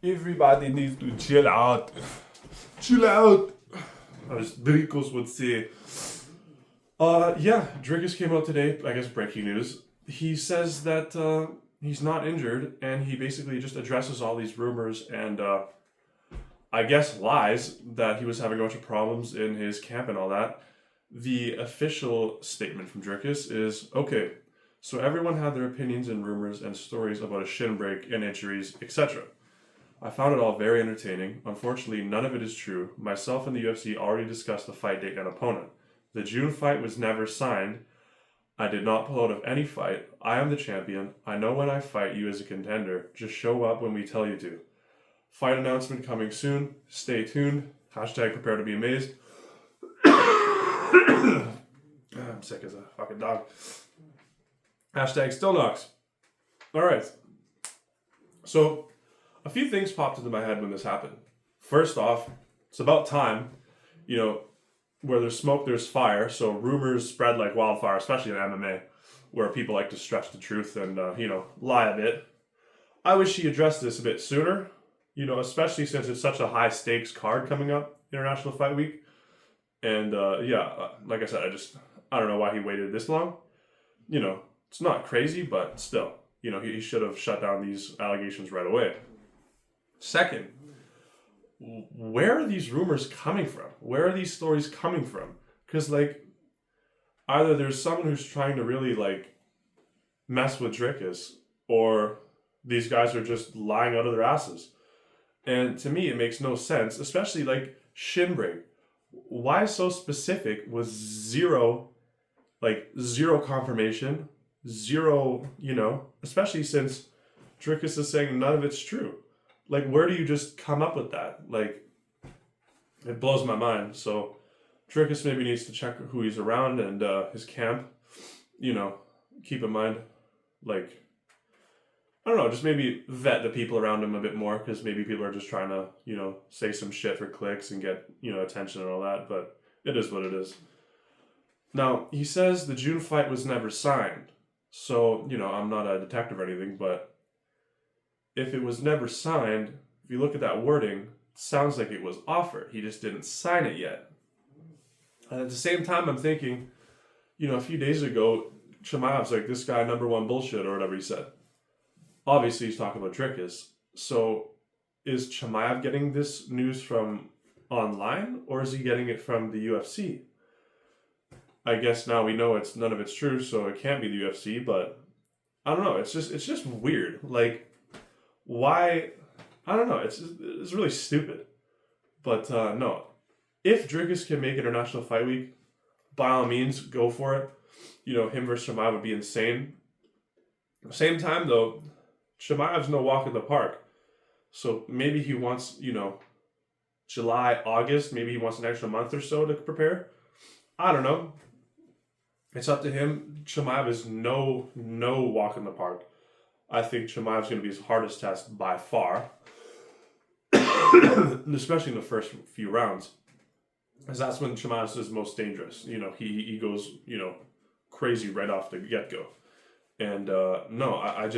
Everybody needs to chill out. Chill out. As Dricus would say. Yeah, Dricus came out today, I guess breaking news. He says that he's not injured, and he basically just addresses all these rumors and I guess lies that he was having a bunch of problems in his camp and all that. The official statement from Dricus is okay, so everyone had their opinions and rumors and stories about a shin break and injuries, etc. I found it all very entertaining. Unfortunately, none of it is true. Myself and the UFC already discussed the fight date and opponent. The June fight was never signed. I did not pull out of any fight. I am the champion. I know when I fight you as a contender. Just show up when we tell you to. Fight announcement coming soon. Stay tuned. Hashtag prepare to be amazed. I'm sick as a fucking dog. Hashtag still knocks. Alright. So, a few things popped into my head when this happened. First off, it's about time, where there's smoke, there's fire. So rumors spread like wildfire, especially in MMA, where people like to stretch the truth and, lie a bit. I wish he addressed this a bit sooner, especially since it's such a high stakes card coming up, International Fight Week. And, like I said, I don't know why he waited this long. It's not crazy, but still, he should have shut down these allegations right away. Second, where are these rumors coming from? Where are these stories coming from? Because, either there's someone who's trying to really, mess with Dricus, or these guys are just lying out of their asses. And to me, it makes no sense, especially, shin break. Why so specific with zero confirmation, zero, especially since Dricus is saying none of it's true. Where do you just come up with that? It blows my mind. So, Dricus maybe needs to check who he's around and his camp. Keep in mind, I don't know, just maybe vet the people around him a bit more, because maybe people are just trying to, say some shit for clicks and get, attention and all that. But it is what it is. Now, he says the June fight was never signed. So, I'm not a detective or anything, but if it was never signed, if you look at that wording, it sounds like it was offered. He just didn't sign it yet. And at the same time, I'm thinking, a few days ago, Chimaev's like, this guy number one bullshit, or whatever he said. Obviously, he's talking about Dricus. So, is Chimaev getting this news from online, or is he getting it from the UFC? I guess now we know none of it's true, so it can't be the UFC, but I don't know. It's just weird. Why? I don't know. It's really stupid. But no. If Dricus can make International Fight Week, by all means, go for it. Him versus Chimaev would be insane. At the same time, though, Chimaev's no walk in the park. So maybe he wants, July, August, maybe he wants an extra month or so to prepare. I don't know. It's up to him. Chimaev is no walk in the park. I think Chimaev's going to be his hardest test by far. Especially in the first few rounds. Because that's when Chimaev is most dangerous. He goes, crazy right off the get-go. And, no, I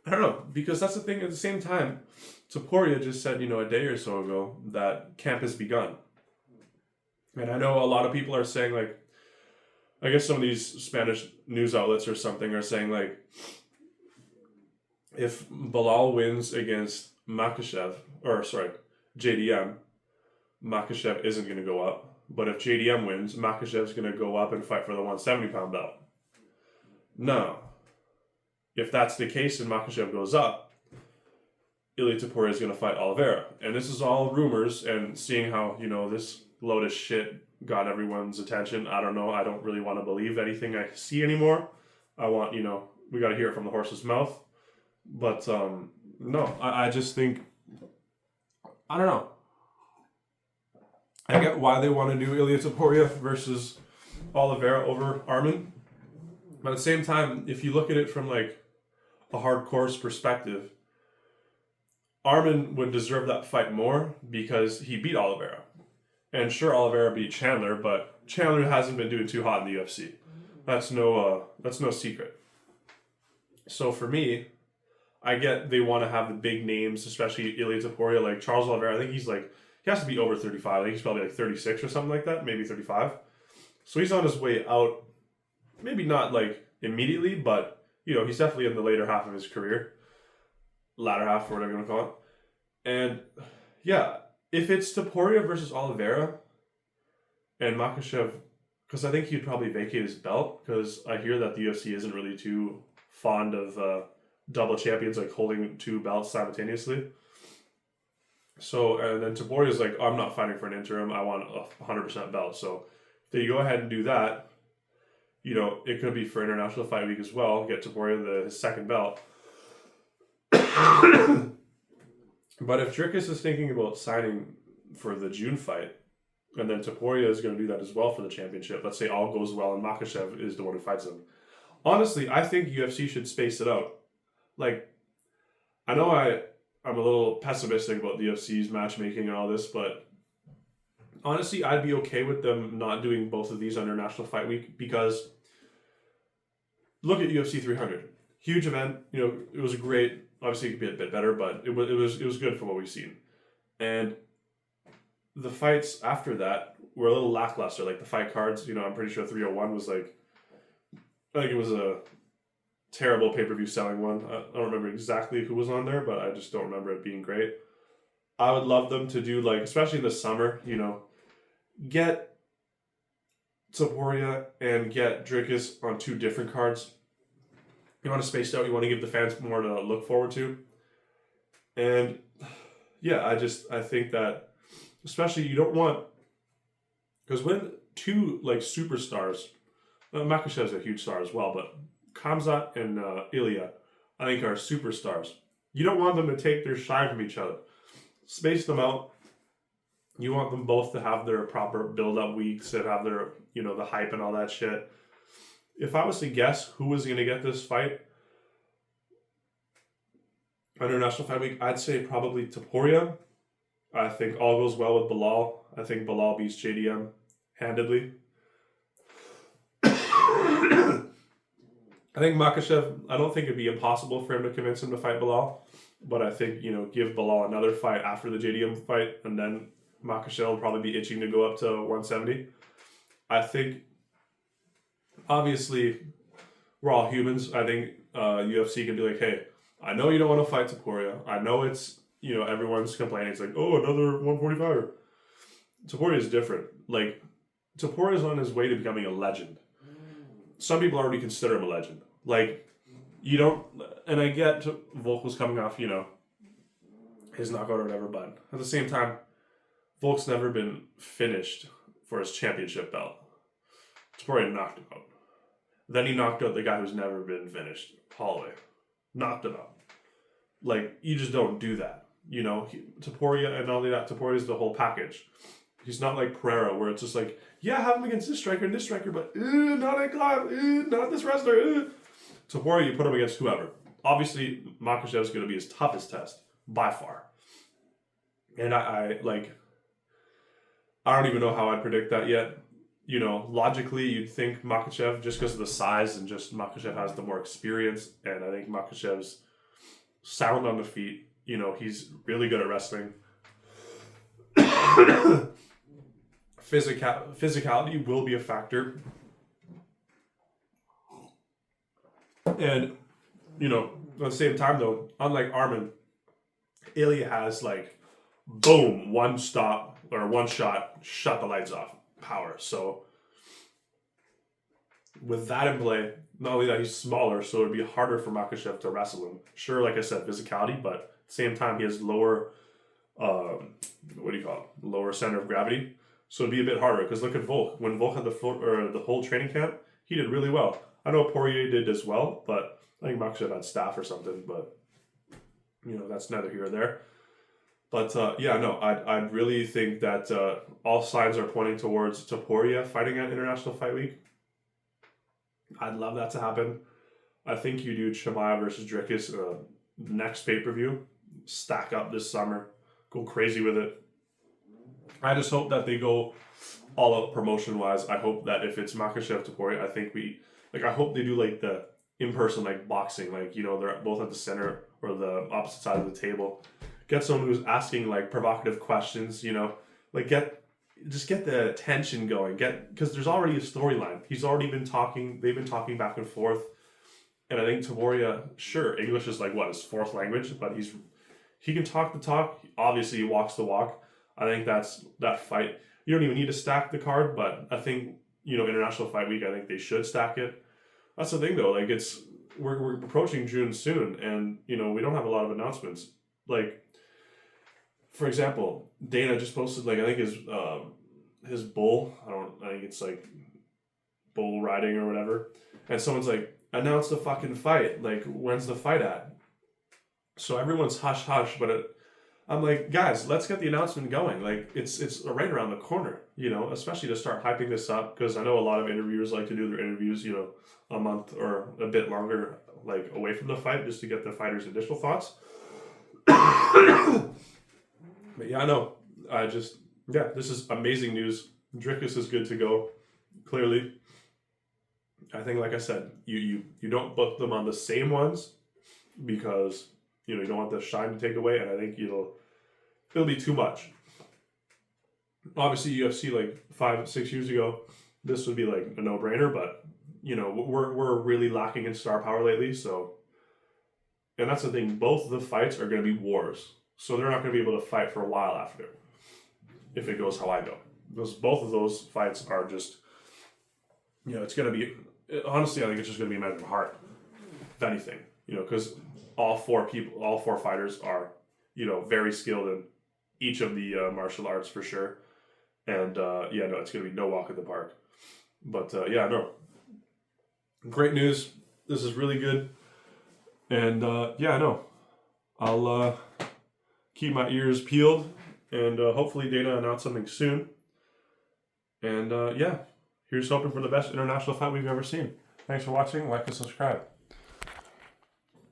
don't know. Because that's the thing. At the same time, Topuria just said, a day or so ago that camp has begun. And I know a lot of people are saying, I guess some of these Spanish news outlets or something are saying, if Bilal wins against JDM, Makhachev isn't going to go up. But if JDM wins, Makhachev's going to go up and fight for the 170-pound belt. Now, if that's the case and Makhachev goes up, Ilia Topuria is going to fight Oliveira. And this is all rumors, and seeing how, this load of shit got everyone's attention. I don't know. I don't really want to believe anything I see anymore. I want, we got to hear it from the horse's mouth. But, no, I just think, I don't know. I get why they want to do Ilia Topuria versus Oliveira over Arman. But at the same time, if you look at it from, a hardcore's perspective, Arman would deserve that fight more because he beat Oliveira. And sure, Oliveira beat Chandler, but Chandler hasn't been doing too hot in the UFC. That's no secret. So for me, I get they want to have the big names, especially Ilia Topuria, like Charles Oliveira. I think he's like, he has to be over 35. I think he's probably like 36 or something like that, maybe 35. So he's on his way out. Maybe not like immediately, but he's definitely in the later half of his career, latter half, or whatever you want to call it. And yeah, if it's Topuria versus Oliveira and Makhachev, because I think he'd probably vacate his belt, because I hear that the UFC isn't really too fond of double champions like holding two belts simultaneously. So, and then Topuria's like, I'm not fighting for an interim. I want a 100% belt. So, if they go ahead and do that, it could be for International Fight Week as well. Get Topuria his second belt. But if Dricus is thinking about signing for the June fight, and then Topuria is going to do that as well for the championship, let's say all goes well and Makhachev is the one who fights him. Honestly, I think UFC should space it out. Like, I know I'm a little pessimistic about the UFC's matchmaking and all this, but honestly, I'd be okay with them not doing both of these on International Fight Week, because look at UFC 300. Huge event. It was great. Obviously, it could be a bit better, but it was good for what we've seen. And the fights after that were a little lackluster. Like the fight cards, I'm pretty sure 301 was like, I think it was a terrible pay-per-view selling one. I don't remember exactly who was on there, but I just don't remember it being great. I would love them to do, like, especially in the summer, get Topuria and get Dricus on two different cards. You want to space out, you want to give the fans more to look forward to. And yeah, I think that, especially you don't want, because when two like superstars, Makhachev's a huge star as well, but Khamzat and Ilia, I think, are superstars. You don't want them to take their shine from each other. Space them out. You want them both to have their proper build-up weeks and have their, the hype and all that shit. If I was to guess who was going to get this fight on International Fight Week, I'd say probably Topuria. I think all goes well with Belal. I think Belal beats JDM handedly. I think Makhachev, I don't think it'd be impossible for him to convince him to fight Belal, but I think, give Belal another fight after the JDM fight, and then Makhachev will probably be itching to go up to 170. I think, obviously, we're all humans. I think UFC can be like, hey, I know you don't want to fight Topuria. I know it's, everyone's complaining. It's like, oh, another 145er. Topuria is different. Like, Topuria is on his way to becoming a legend. Some people already consider him a legend. Like, you don't, and I get Volk was coming off, his knockout or whatever, but at the same time, Volk's never been finished for his championship belt. Topuria knocked him out. Then he knocked out the guy who's never been finished, Holloway. Knocked him out. Like, you just don't do that. Topuria, and not only that, Topuria is the whole package. He's not like Pereira, where it's just like, yeah, have him against this striker and this striker, but not that guy, not this wrestler. Topuria, you put him against whoever. Obviously, Makhachev is going to be his toughest test, by far. And I don't even know how I'd predict that yet. Logically, you'd think Makhachev, just because of the size, and just Makhachev has the more experience, and I think Makhachev's sound on the feet. He's really good at wrestling. Physicality will be a factor. And, at the same time, though, unlike Arman, Ilia has, like, boom, one stop, or one shot, shut the lights off. Power. So, with that in play, not only that he's smaller, so it'd be harder for Makhachev to wrestle him. Sure, like I said, physicality, but at the same time, he has lower, lower center of gravity. So it'd be a bit harder, because look at Volk. When Volk had the whole training camp, he did really well. I know Poirier did as well, but I think Makhachev had staff or something, but, that's neither here or there. But, I'd really think that all signs are pointing towards Topuria fighting at International Fight Week. I'd love that to happen. I think you do Chimaev versus Dricus next pay-per-view. Stack up this summer. Go crazy with it. I just hope that they go all out promotion-wise. I hope that if it's Makhachev Topuria, I hope they do like the in-person like boxing. Like, they're both at the center or the opposite side of the table. Get someone who's asking like provocative questions, you know, like get the attention going. Because there's already a storyline. He's already been talking. They've been talking back and forth. And I think Topuria, sure, English is like his fourth language, but he can talk the talk. Obviously, he walks the walk. I think that fight. You don't even need to stack the card, but I think, you know, International Fight Week, I think they should stack it. That's the thing though. Like we're approaching June soon, and you know we don't have a lot of announcements. Like, for example, Dana just posted like I think his bull. I think it's like bull riding or whatever, and someone's like, announce the fucking fight. Like, when's the fight at? So everyone's hush hush, but I'm like, guys, let's get the announcement going. Like, it's right around the corner, you know, especially to start hyping this up, because I know a lot of interviewers like to do their interviews, you know, a month or a bit longer, like away from the fight, just to get the fighters' initial thoughts. But yeah, I know. This is amazing news. Dricus is good to go. Clearly, I think, like I said, you don't book them on the same ones because, you know, you don't want the shine to take away, and I think it'll be too much. Obviously, UFC like 5-6 years ago, this would be like a no-brainer, but you know we're really lacking in star power lately. So, and that's the thing. Both of the fights are going to be wars, so they're not going to be able to fight for a while after, if it goes how I go. Because both of those fights are just, you know, it's going to be. Honestly, I think it's just going to be a matter of heart, if anything. You know, because all four fighters are, you know, very skilled in each of the martial arts for sure. And it's going to be no walk in the park. But great news. This is really good. And I'll keep my ears peeled, and hopefully Dana announce something soon. And here's hoping for the best international fight we've ever seen. Thanks for watching. Like and subscribe.